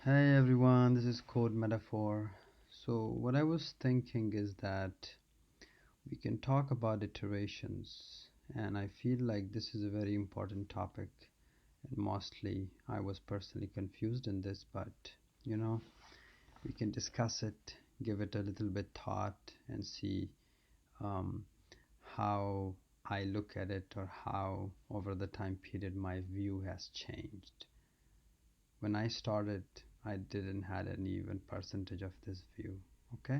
Hey everyone, this is Code Metaphor. So, what I was thinking is that we can talk about iterations, and I feel like this is a very important topic. And mostly, I was personally confused in this, but you know, we can discuss it, give it a little bit thought, and see um, how I look at it or how over the time period my view has changed. When I started, I didn't had an even percentage of this view. Okay,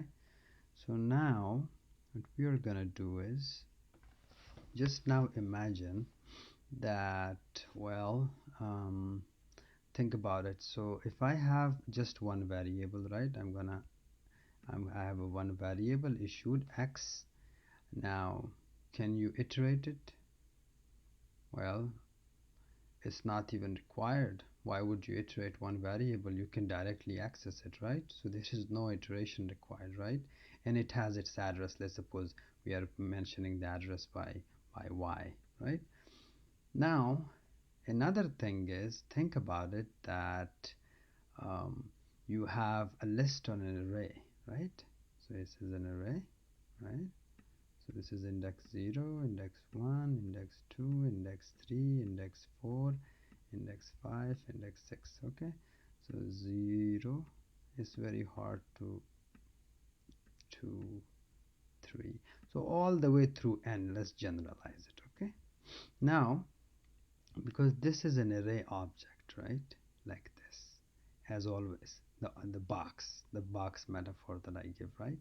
so now what we are gonna do is just now imagine that, well, um, think about it. So if I have just one variable, right, I have a one variable issued x. Now, can you iterate it? Well, it's not even required. Why would you iterate one variable? You can directly access it, right? So there is no iteration required, right? And it has its address. Let's suppose we are mentioning the address by y, right? Now, another thing is, think about it that um, you have a list on an array, right? So this is an array, right? So this is index 0, index 1, index 2, index 3, index 4, index 5, index 6. Okay, so 0 is very hard to 2, 3. So all the way through n, let's generalize it. Okay, now because this is an array object, right? Like this, as always, the box metaphor that I give, right?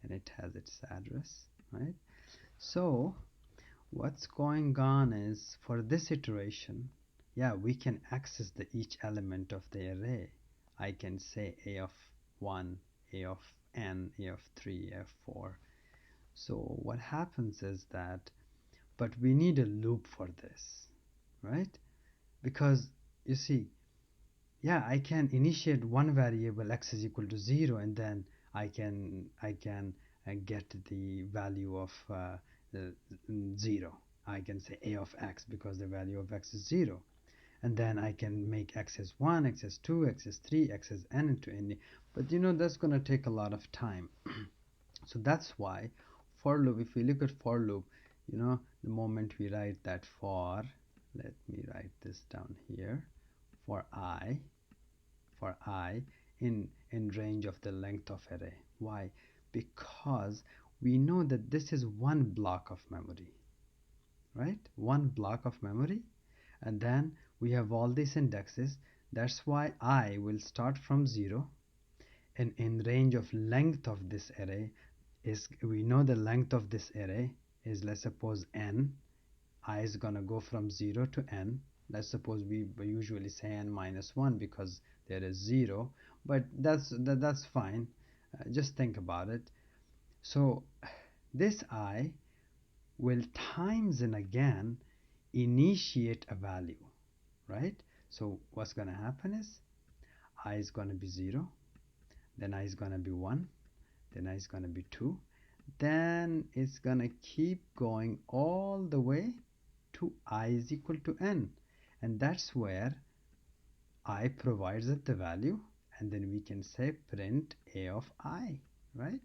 And it has its address, right? So what's going on is, for this iteration, yeah, we can access the each element of the array. I can say a of 1, a of n, a of 3, a of 4. So what happens is that, but we need a loop for this, right? Because you see, yeah, I can initiate one variable x is equal to 0, and then I can get the value of 0. I can say a of x because the value of x is 0, and then I can make x as 1, x as 2, x as 3, x as n into n. But that's going to take a lot of time. So that's why for loop, if we look at for loop, the moment we write that for, let me write this down here, for i, in range of the length of array. Why? Because we know that this is one block of memory, right? One block of memory, and then we have all these indexes. That's why I will start from 0, and in range of length of this array is, we know the length of this array is, let's suppose, n. I is gonna go from 0 to n. Let's suppose we usually say n minus 1 because there is 0, but that's fine. Just think about it. So this I will times and again initiate a value, right? So what's gonna happen is I is gonna be 0, then I is gonna be 1, then I is gonna be 2, then it's gonna keep going all the way to I is equal to n, and that's where I provides it the value, and then we can say print a of I, right?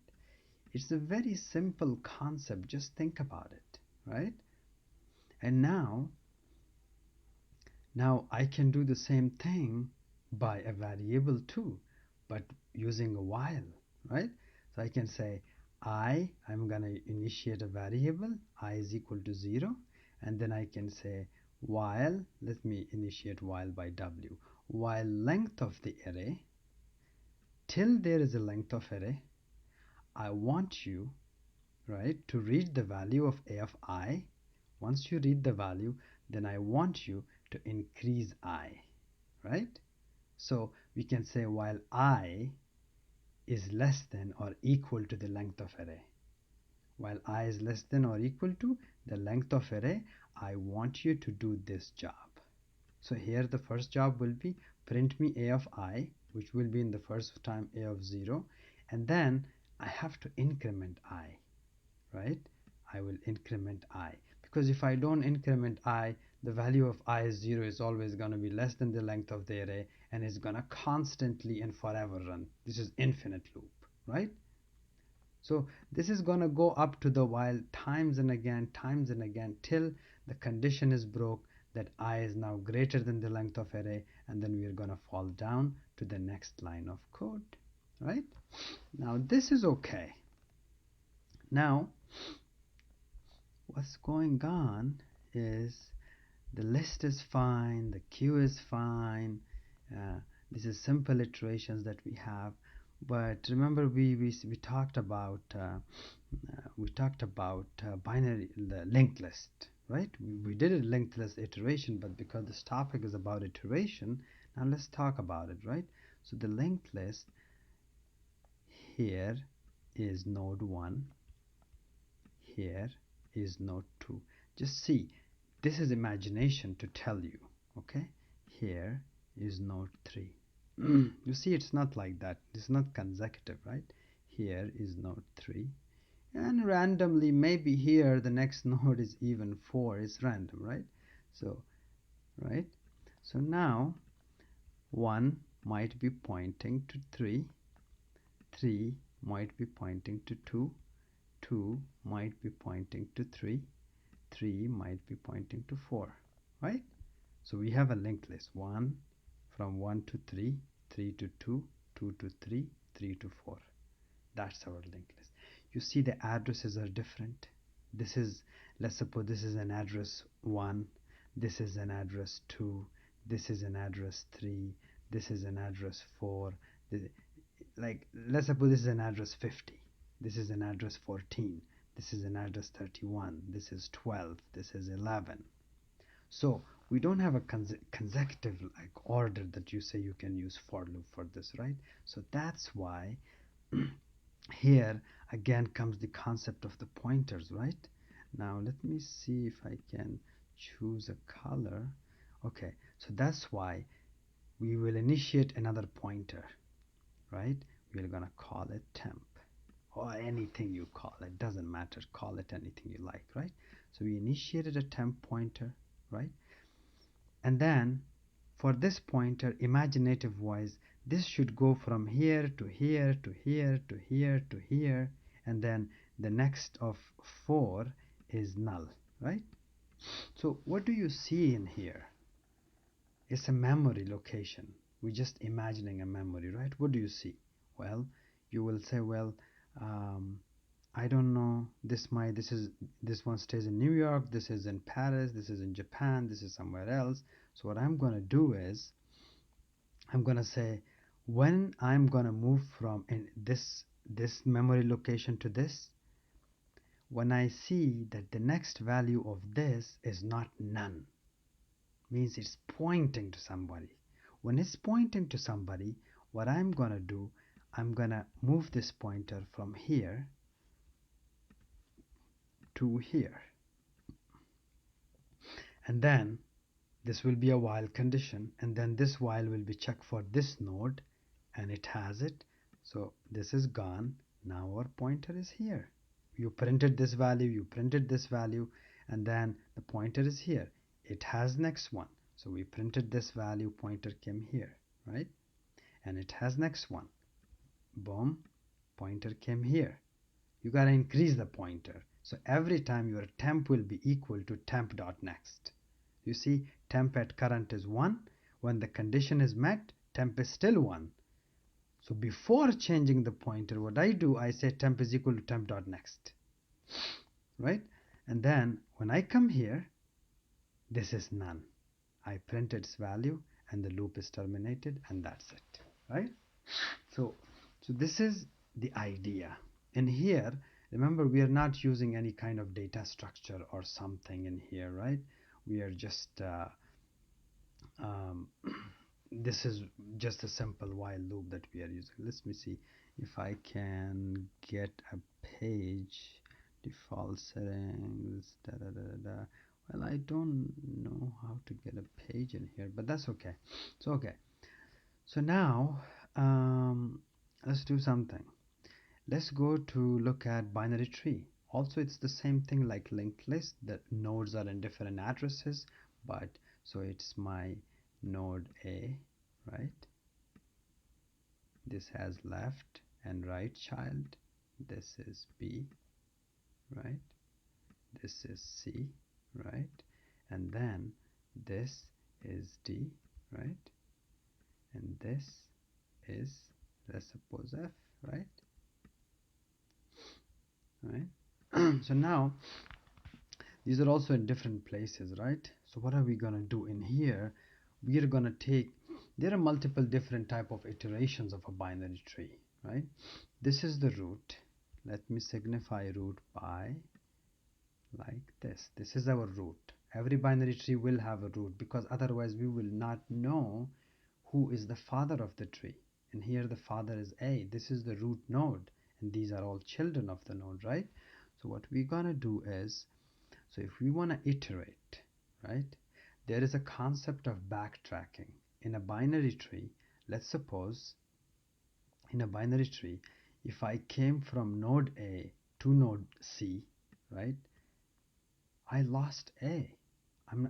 It's a very simple concept, just think about it, right? And now I can do the same thing by a variable too, but using a while, right? So I can say I'm gonna initiate a variable, I is equal to 0, and then I can say while, let me initiate while by w, while length of the array, till there is a length of array, I want you, right, to read the value of a of I. Once you read the value, then I want you to increase I, right? So we can say while I is less than or equal to the length of array. While I is less than or equal to the length of array, I want you to do this job. So here the first job will be print me a of I, which will be in the first time a of 0, and then I have to increment I, right? I will increment I, because if I don't increment I, the value of I is 0 is always going to be less than the length of the array, and it's going to constantly and forever run. This is infinite loop, right? So this is going to go up to the while times and again till the condition is broke that I is now greater than the length of array, and then we are going to fall down to the next line of code, right? Now this is okay. Now what's going on is the list is fine, the queue is fine, this is simple iterations that we have. But remember, we talked about binary linked list, right? We did a linked list iteration, but because this topic is about iteration, now let's talk about it, right? So the linked list here is node 1, here is node 2. Just see, this is imagination to tell you, okay? Here is node 3. You see, it's not like that. It's not consecutive, right? Here is node 3, and randomly maybe here the next node is even 4. It's random, right? So right, so now 1 might be pointing to 3, 3 might be pointing to 2, 2 might be pointing to 3, 3 might be pointing to 4, right? So we have a linked list: 1 from 1 to 3, 3 to 2, 2 to 3, 3 to 4. That's our linked list. You see the addresses are different. This is, let's suppose this is an address 1, this is an address 2, this is an address 3, this is an address 4. Like, let's suppose this is an address 50, this is an address 14, this is an address 31, this is 12, this is 11. So we don't have a consecutive like order that you say you can use for loop for this, right? So that's why here again comes the concept of the pointers, right? Now let me see if I can choose a color. Okay, so that's why we will initiate another pointer, right? We're gonna call it temp, or anything you call it, doesn't matter, call it anything you like, right? So we initiated a temp pointer, right? And then for this pointer, imaginative wise, this should go from here to here to here to here to here, and then the next of 4 is null, right? So what do you see in here? It's a memory location. We're just imagining a memory, right? What do you see? Well, you will say, well, I don't know, this one stays in New York, this is in Paris, this is in Japan, this is somewhere else. So what I'm going to do is I'm going to say, when I'm going to move from this memory location to this, when I see that the next value of this is not none, means it's pointing to somebody. When it's pointing to somebody, what I'm going to do, I'm going to move this pointer from here to here, and then this will be a while condition, and then this while will be checked for this node, and it has it. So this is gone. Now our pointer is here. You printed this value, you printed this value, and then the pointer is here. It has next one. So we printed this value, pointer came here, right? And it has next one. Boom, pointer came here. You gotta increase the pointer. So every time your temp will be equal to temp.next. You see, temp at current is 1. When the condition is met, temp is still 1. So before changing the pointer, what I do, I say temp is equal to temp.next, right? And then when I come here, this is none. I print its value and the loop is terminated, and that's it, right? So this is the idea. And here, remember, we are not using any kind of data structure or something in here, right? We are just this is just a simple while loop that we are using. Let me see if I can get a page. Default settings, well, I don't know how to get a page in here, but that's okay. So okay, so now let's do something. Let's go to look at binary tree. Also, it's the same thing like linked list. The nodes are in different addresses, but so it's my node A, right? This has left and right child. This is B, right? This is C, right? And then this is D, right? And this is, let's suppose, F, right? So now these are also in different places, right? So what are we gonna do in here? We are gonna take, there are multiple different type of iterations of a binary tree, right? This is the root. Let me signify root by like this. This is our root. Every binary tree will have a root, because otherwise we will not know who is the father of the tree. And here the father is A. This is the root node, and these are all children of the node, right? So what we're gonna do is, so if we want to iterate, right, there is a concept of backtracking in a binary tree. Let's suppose in a binary tree, if I came from node A to node C, right, I lost A.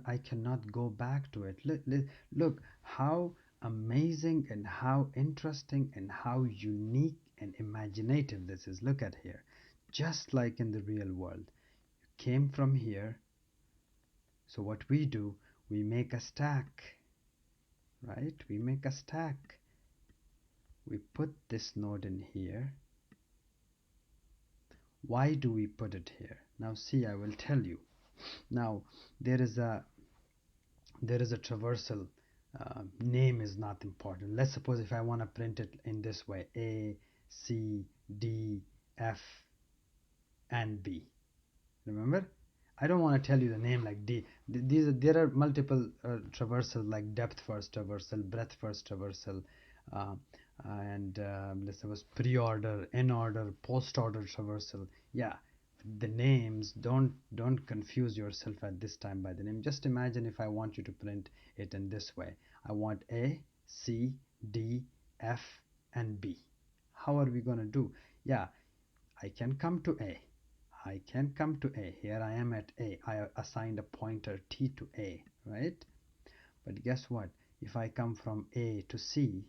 I cannot go back to it. Look how amazing and how interesting and how unique and imaginative this is. Look at here. Just like in the real world. You came from here. So what we do, we make a stack, right? We make a stack. We put this node in here. Why do we put it here? Now see, I will tell you. Now there is a traversal. Name is not important. Let's suppose if I want to print it in this way: A, C, D, F, and B. Remember? I don't want to tell you the name like D. There are multiple traversal, like depth first traversal, breadth first traversal, uh, and let's suppose pre-order, in-order, post-order traversal. Yeah, the names, don't confuse yourself at this time by the name. Just imagine if I want you to print it in this way. I want A, C, D, F, and B. How are we going to do? Yeah, I can come to A. I can come to A. Here I am at A. I assigned a pointer T to A, right? But guess what? If I come from A to C,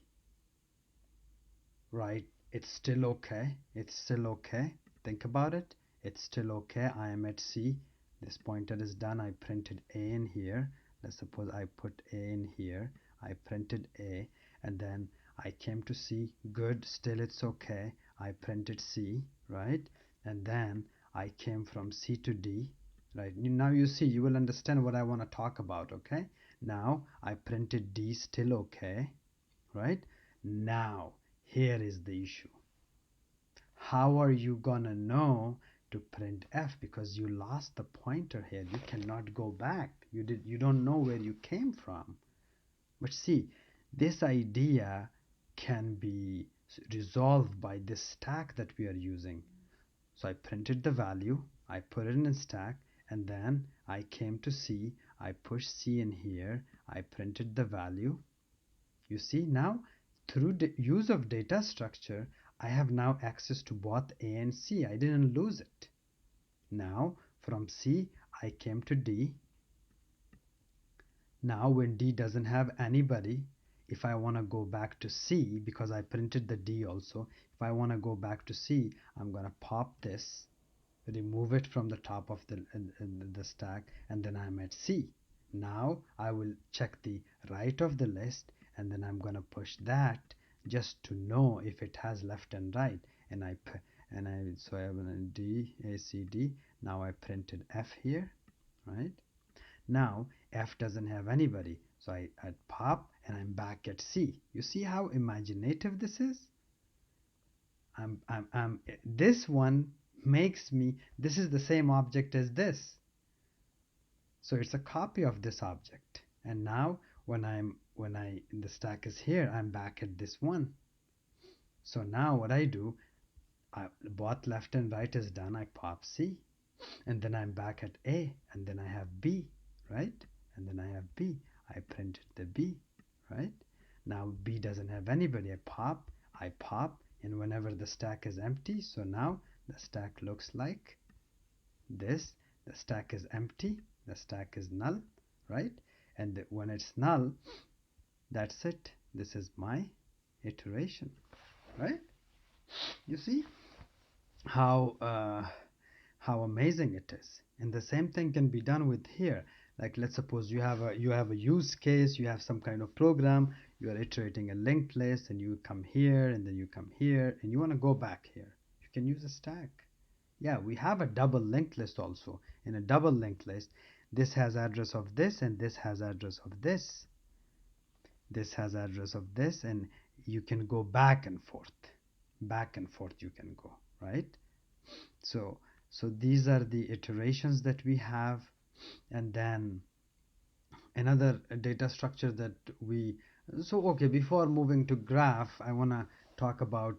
right, it's still okay. It's still okay. Think about it. It's still okay. I am at C. This pointer is done. I printed A in here. Let's suppose I put A in here. I printed A, and then I came to C. Good. Still it's okay. I printed C, right? And then I came from C to D, right? Now you see, you will understand what I want to talk about, okay? Now I printed D, still okay, right? Now here is the issue. How are you gonna know to print F? Because you lost the pointer here. You cannot go back. You don't know where you came from. But see, this idea can be resolved by this stack that we are using. So I printed the value, I put it in a stack, and then I came to C, I pushed C in here, I printed the value. You see, now through the use of data structure, I have now access to both A and C. I didn't lose it. Now from C, I came to D. Now when D doesn't have anybody, if I want to go back to C, because I printed the D also, if I want to go back to C, I'm going to pop this, remove it from the top of the stack, and then I'm at C. Now I will check the right of the list, and then I'm going to push that just to know if it has left and right. And so I have a D, A, C, D. Now I printed F here, right? Now F doesn't have anybody, so I pop and I'm back at C. You see how imaginative this is? This one makes me, this is the same object as this. So it's a copy of this object. And now when the stack is here, I'm back at this one. So now what I do, both left and right is done. I pop C, and then I'm back at A, and then I have B, right? And then I have B. I printed the B, right? Now B doesn't have anybody. I pop, and whenever the stack is empty, so now the stack looks like this. The stack is empty. The stack is null, right? and when it's null, that's it. This is my iteration, right? You see how amazing it is. And the same thing can be done with here. Like, let's suppose you have a use case, you have some kind of program, you are iterating a linked list, and you come here and then you come here and you want to go back here. You can use a stack. Yeah, we have a double linked list also. In a double linked list, this has address of this and this has address of this. This has address of this, and you can go back and forth. Back and forth you can go, right? So these are the iterations that we have. And then another data structure that we okay, before moving to graph, I want to talk about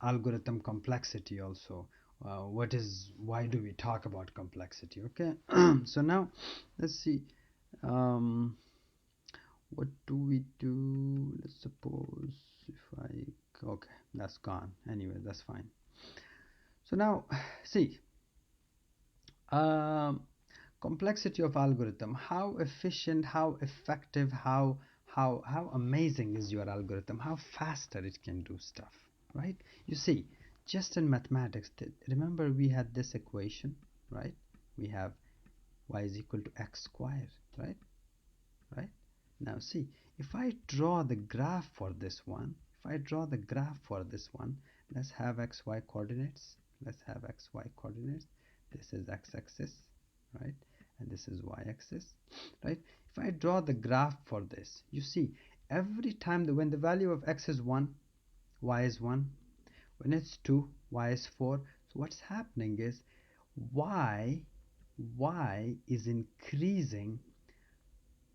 algorithm complexity also. Why do we talk about complexity? Okay. So now let's see, um, what do we do? Let's suppose if I okay, that's gone anyway, that's fine. So now see, um, complexity of algorithm, how efficient, how effective, how amazing is your algorithm, how faster it can do stuff, right? You see, just in mathematics, remember we had this equation, right? We have y is equal to x squared, right? Now see, if I draw the graph for this one, let's have xy coordinates. This is x-axis, right? And this is y-axis, right? If I draw the graph for this, you see, every time when the value of x is 1, y is 1. When it's 2, y is 4. So what's happening is y is increasing.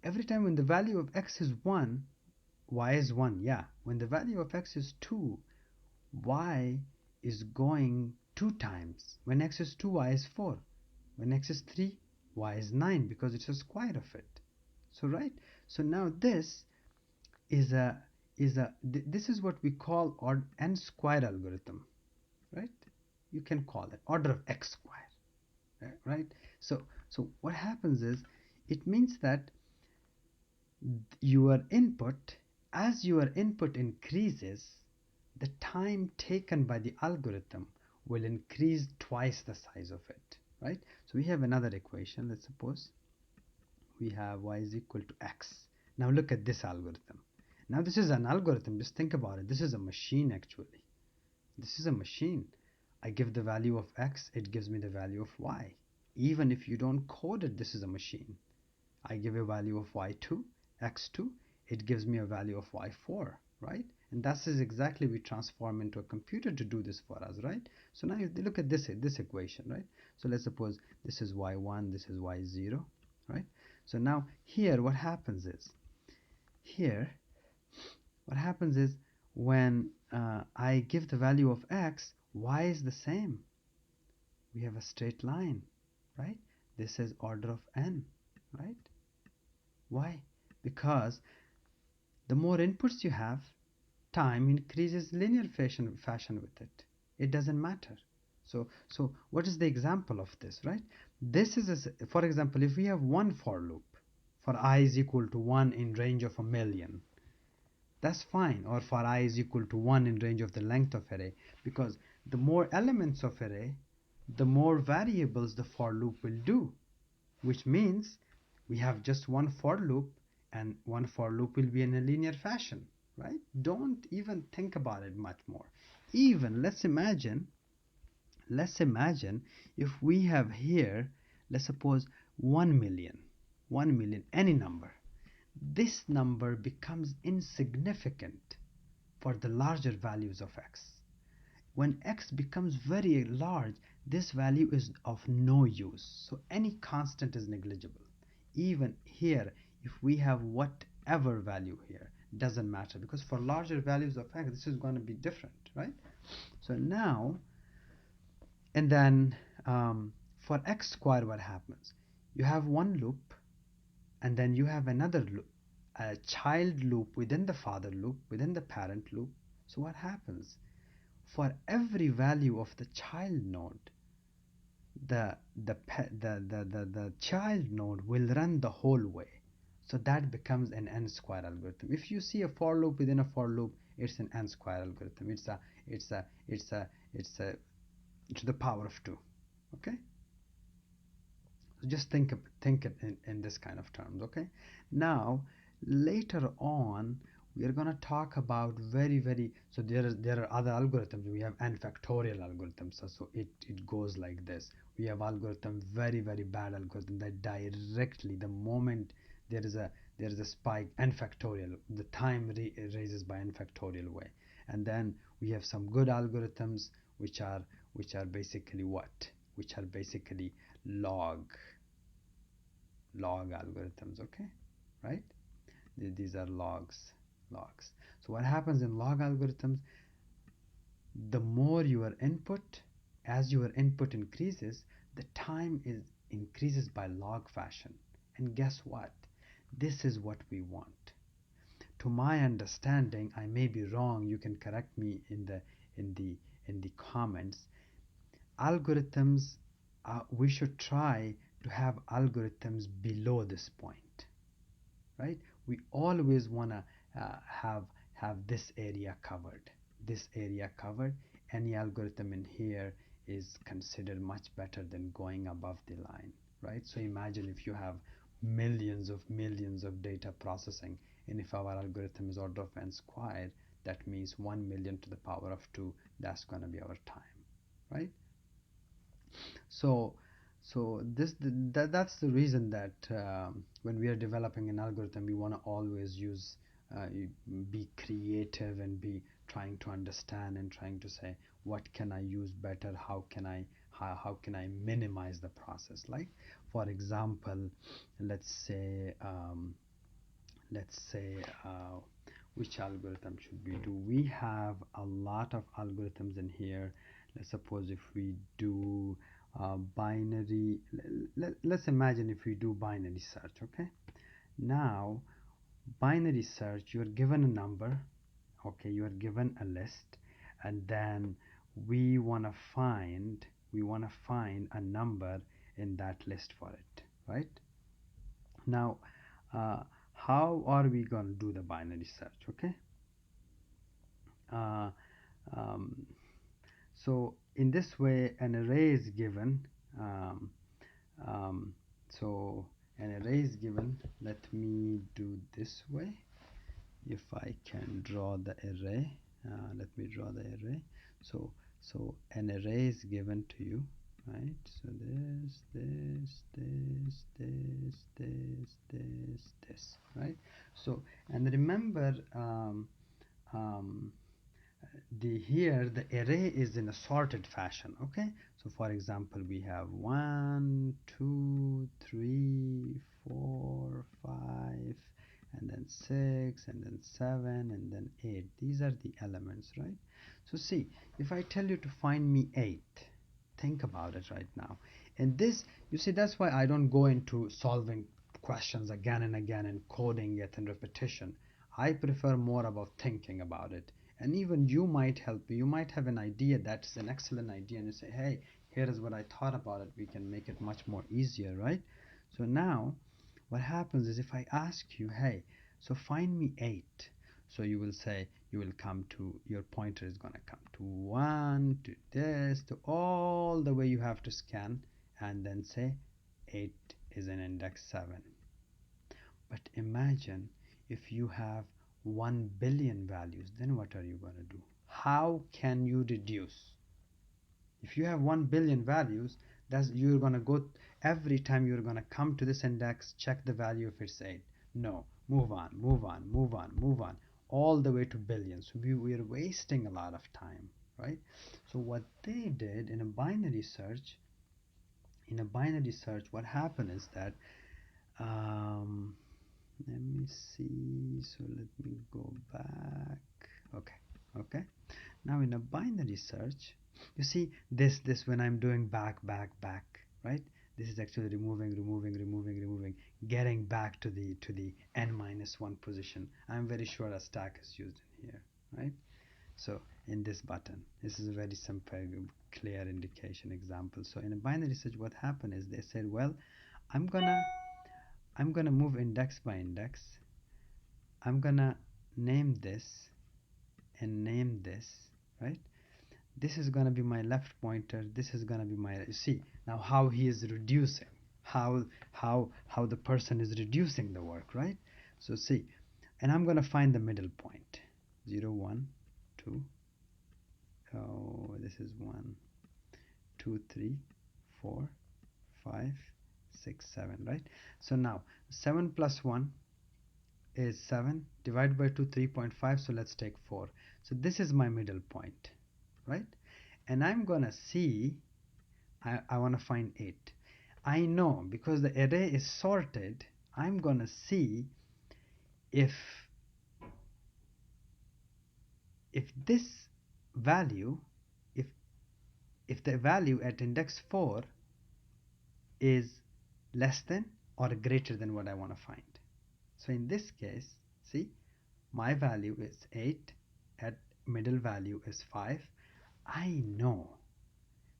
Every time when the value of x is 1, y is 1. Yeah, when the value of x is 2, y is going 2 times. When x is 2, y is 4. When x is 3, y is 9, because it's a square of it. So right, so now this is this is what we call n square algorithm, right? You can call it order of x square, right? So what happens is, it means that as your input increases, the time taken by the algorithm will increase twice the size of it, right? So we have another equation. Let's suppose we have y is equal to x. Now look at this algorithm. Now this is an algorithm. Just think about it. This is a machine actually. This is a machine. I give the value of x, it gives me the value of y. Even if you don't code it, this is a machine. I give a value of y2, x2, it gives me a value of y4, right? And that is exactly we transform into a computer to do this for us, right? So now you look at this equation, right? So let's suppose this is y1, this is y0, right? So now here what happens is, when I give the value of x, y is the same. We have a straight line, right? This is order of n, right? Why? Because the more inputs you have, time increases linear fashion with it. It doesn't matter. So what is the example of this, right? This is, for example, if we have one for loop for I is equal to 1 in range of a million, that's fine. Or for I is equal to 1 in range of the length of array, because the more elements of array, the more variables the for loop will do, which means we have just one for loop, and one for loop will be in a linear fashion, right? Don't even think about it much more. Even let's imagine if we have here, let's suppose 1 million, any number. This number becomes insignificant for the larger values of x. When x becomes very large, this value is of no use. So any constant is negligible. Even here, if we have whatever value here, doesn't matter, because for larger values of x, this is going to be different, right? So now, and then for x squared, what happens? You have one loop, and then you have another loop, a child loop within the father loop, within the parent loop. So what happens? For every value of the child node, the child node will run the whole way. So that becomes an n square algorithm. If you see a for loop within a for loop, it's an n square algorithm. It's a to the power of 2. Okay, so just think it in this kind of terms. Okay, now later on we are going to talk about very, so there are other algorithms. We have n factorial algorithms, so it goes like this. We have algorithm, very bad algorithm, that directly, the moment there is a spike, n factorial, the time raises by n factorial way. And then we have some good algorithms which are basically what, which are basically log algorithms. Okay, right? These are logs. So what happens in log algorithms, the more your input, as your input increases, the time is increases by log fashion. And guess what, this is what we want. To my understanding, I may be wrong, you can correct me in the comments. Algorithms, we should try to have algorithms below this point, right? We always want to have this area covered, any algorithm in here is considered much better than going above the line, right? So imagine if you have millions of data processing, and if our algorithm is order of n squared, that means 1 million to the power of 2, that's going to be our time, right? So that's the reason that when we are developing an algorithm, we want to always use be creative and be trying to understand and trying to say, what can I use better, how can I minimize the process. Like, for example, let's say which algorithm should we do? We have a lot of algorithms in here. Let's suppose if we do binary, let's imagine if we do binary search. Okay, now binary search, you're given a number, okay, you are given a list, and then we want to find a number in that list for it, right? Now how are we going to do the binary search? Okay, uh, um, so in this way, an array is given. um, so an array is given. Let me do this way. If I can draw the array, let me draw the array. So an array is given to you, right? So this, right? So, and remember, um, the array is in a sorted fashion. Okay, so for example, we have 1 2 3 4 5, and then 6, and then 7, and then 8. These are the elements, right? So see, if I tell you to find me 8, think about it right now. And this, you see, that's why I don't go into solving questions again and again and coding it and repetition. I prefer more about thinking about it. And even you might help me. You might have an idea that's an excellent idea, and you say, hey, here is what I thought about it. We can make it much more easier, right? So now what happens is, if I ask you, hey, so find me 8, so you will say, you will come to, your pointer is going to come to 1, to this, to all the way you have to scan, and then say 8 is in index 7. But imagine if you have 1 billion values, then what are you going to do? How can you reduce? If you have 1 billion values, that's, you're going to go, every time you're going to come to this index, check the value if it's 8. No, move on, all the way to billions. So we're wasting a lot of time, right? So what they did in a binary search, what happened is that, let me see, so let me go back. Okay, now in a binary search, you see this when I'm doing back, right? This is actually removing, getting back to the n-1 position. I'm very sure a stack is used in here, right? So in this button, this is a very simple, clear indication example. So in a binary search, what happened is they said, well, I'm gonna I'm gonna move index by index. I'm gonna name this and name this, right? This is gonna be my left pointer, this is gonna be my, see now how he is reducing, how the person is reducing the work, right? So see, and I'm gonna find the middle point, 0 1 2, oh this is 1 2 3 4 5 6 7, right? So now 7 plus 1 is 7, divided by 2 3.5, so let's take 4. So this is my middle point, right? And I'm gonna see, I want to find 8. I know because the array is sorted, I'm gonna see if this value, if the value at index 4 is less than or greater than what I want to find. So in this case, see, my value is 8, at middle value is 5. I know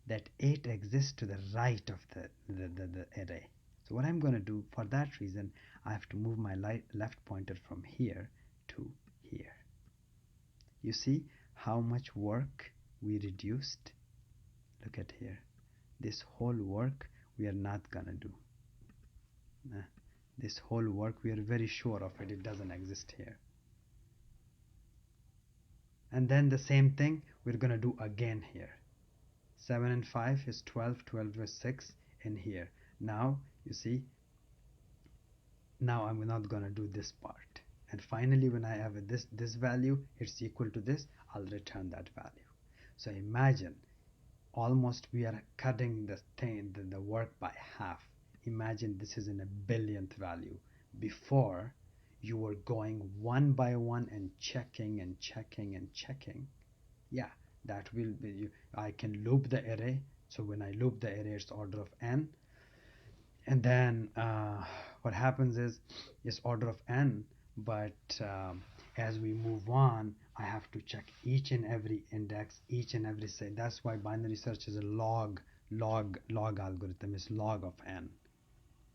that 8 exists to the right of the array. So what I'm going to do, for that reason, I have to move my left pointer from here to here. You see how much work we reduced? Look at here. This whole work we are not going to do. This whole work we are very sure of it. It doesn't exist here. And then the same thing we're going to do again here. 7 and 5 is 12, 12 is 6 in here. Now you see, now I'm not gonna do this part, and finally when I have this value, it's equal to this, I'll return that value. So imagine, almost we are cutting the work by half. Imagine this is in a billionth value. Before, you were going one by one and checking and checking and checking. Yeah, that will be, I can loop the array. So when I loop the array, it's order of n. And then what happens is it's order of n, but as we move on, I have to check each and every index, each and every say. That's why binary search is a log algorithm, is log of n.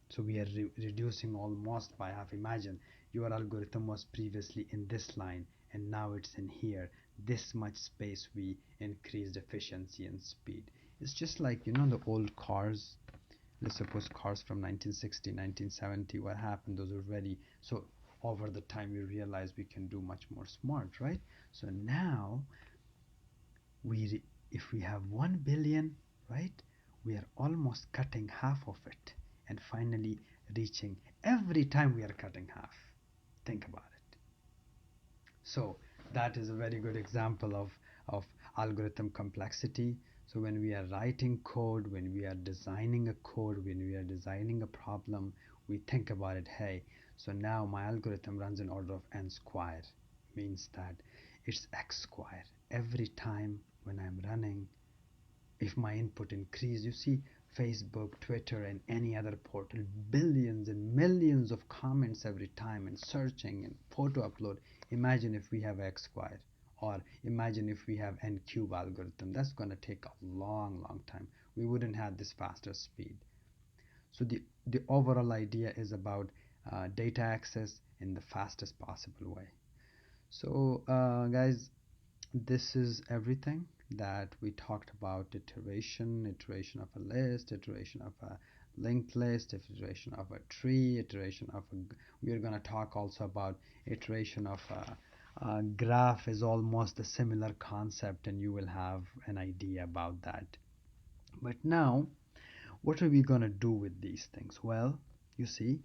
So we are reducing almost by half. Imagine your algorithm was previously in this line and now it's in here. This much space we increased efficiency and speed. It's just like, you know, the old cars. Let's suppose cars from 1960, 1970, what happened? Those were very, so over the time we realize we can do much more smart, right? So now if we have 1 billion, right, we are almost cutting half of it, and finally reaching, every time we are cutting half. Think about it. So that is a very good example of algorithm complexity. So when we are writing code, when we are designing a code, when we are designing a problem, we think about it, hey, so now my algorithm runs in order of n square, means that it's x square. Every time when I'm running, if my input increase, you see Facebook, Twitter, and any other portal, billions and millions of comments every time, and searching and photo upload. Imagine if we have x square, or imagine if we have n cube algorithm. That's going to take a long time. We wouldn't have this faster speed. So the overall idea is about data access in the fastest possible way. So guys, this is everything that we talked about: iteration of a list, iteration of a linked list, iteration of a tree, iteration of a, we are going to talk also about iteration of a graph. Is almost a similar concept, and you will have an idea about that. But now, what are we going to do with these things? Well, you see,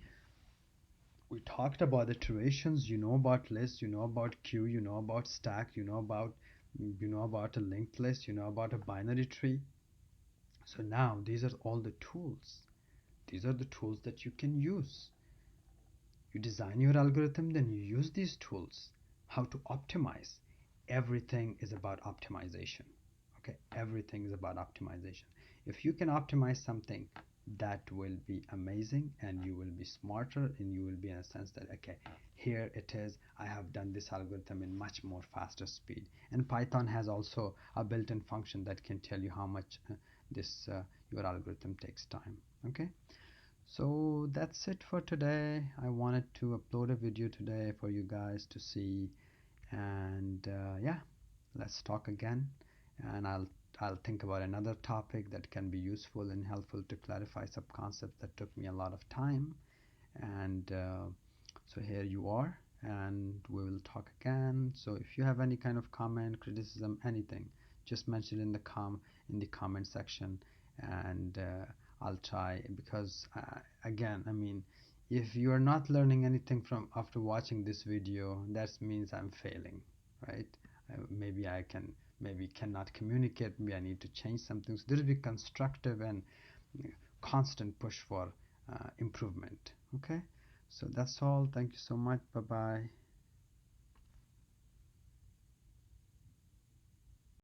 we talked about iterations. You know about lists, you know about queue, you know about stack, you know about a linked list, you know about a binary tree. So now these are all the tools. These are the tools that you can use. You design your algorithm, then you use these tools. How to optimize? Everything is about optimization. Okay, everything is about optimization. If you can optimize something, that will be amazing, and you will be smarter, and you will be in a sense that, okay, here it is, I have done this algorithm in much more faster speed. And Python has also a built-in function that can tell you how much your algorithm takes time. Okay, So that's it for today. I wanted to upload a video today for you guys to see, and yeah, let's talk again, and I'll think about another topic that can be useful and helpful to clarify some concept that took me a lot of time. And so here you are, and we will talk again. So if you have any kind of comment, criticism, anything, just mention it in the comment section, and I'll try, because again, I mean, if you are not learning anything from after watching this video, that means I'm failing, right? Maybe I can maybe cannot communicate, maybe I need to change something. So there will be constructive and constant push for improvement. Okay, so that's all. Thank you so much. Bye bye.